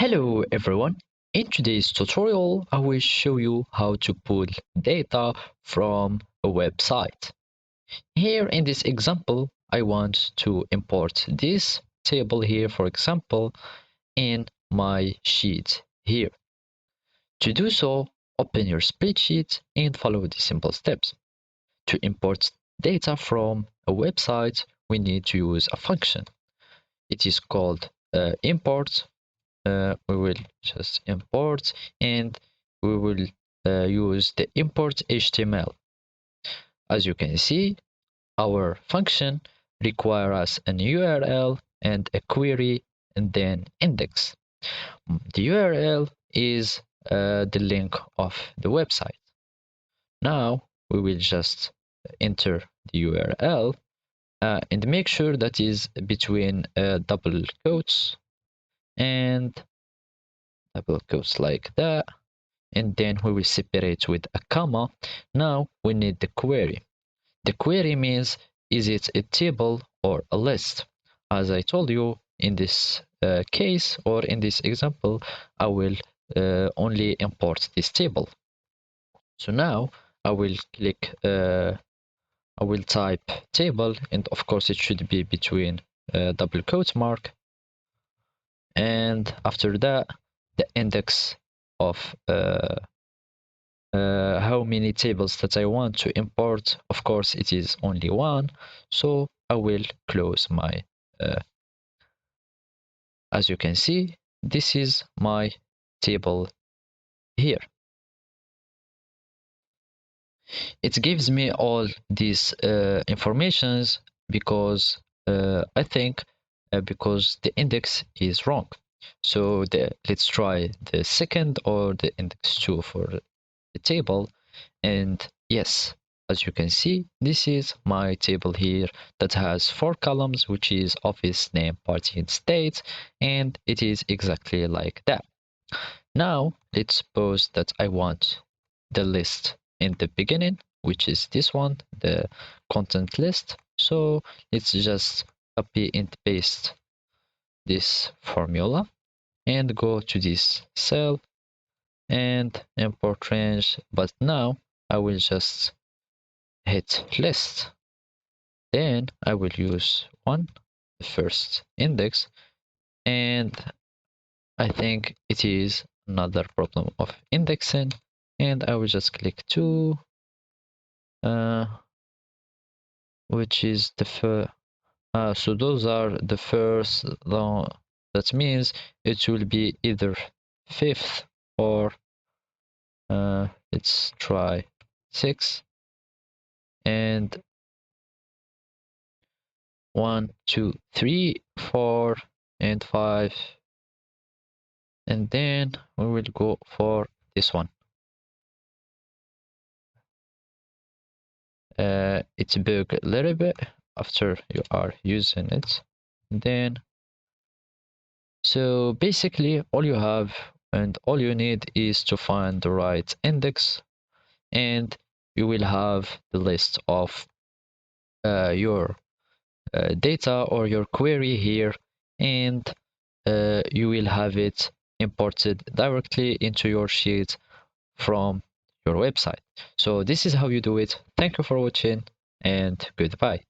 Hello everyone. In today's tutorial, I will show you how to pull data from a website. Here in this example, I want to import this table here, for example, in my sheet here. To do so, open your spreadsheet and follow the simple steps. To import data from a website, we need to use a function. It is called import. We will just import and we will use the import HTML. As you can see, our function requires us an URL and a query and then index. The URL is the link of the website. Now we will just enter the URL and make sure that is between double quotes and double quotes like that, and then we will separate with a comma. Now we need the query. The query means, is it a table or a list? As I told you, in this case or in this example, I will only import this table. So now I will click, I will type table, and of course it should be between double quote mark, and after that the index of how many tables that I want to import. Of course it is only one, so I will close my as you can see, this is my table here. It gives me all these informations because I think because the index is wrong. So let's try the second or the index 2 for the table. And yes, as you can see, this is my table here that has 4 columns, which is office, name, party, and state, and it is exactly like that. Now let's suppose that I want the list in the beginning, which is this one, the content list. So let's just copy and paste this formula and go to this cell and import range. But now I will just hit list. Then I will use one, the first index, and I think it is another problem of indexing, and I will just click 2, which is the first. So those are the first long. That means it will be either 5th or let's try 6, and 1, 2, 3, 4, and 5, and then we will go for this one. It's big a little bit after you are using it. And then so basically all you have and all you need is to find the right index, and you will have the list of your data or your query here, and you will have it imported directly into your sheet from your website. So this is how you do it. Thank you for watching and goodbye.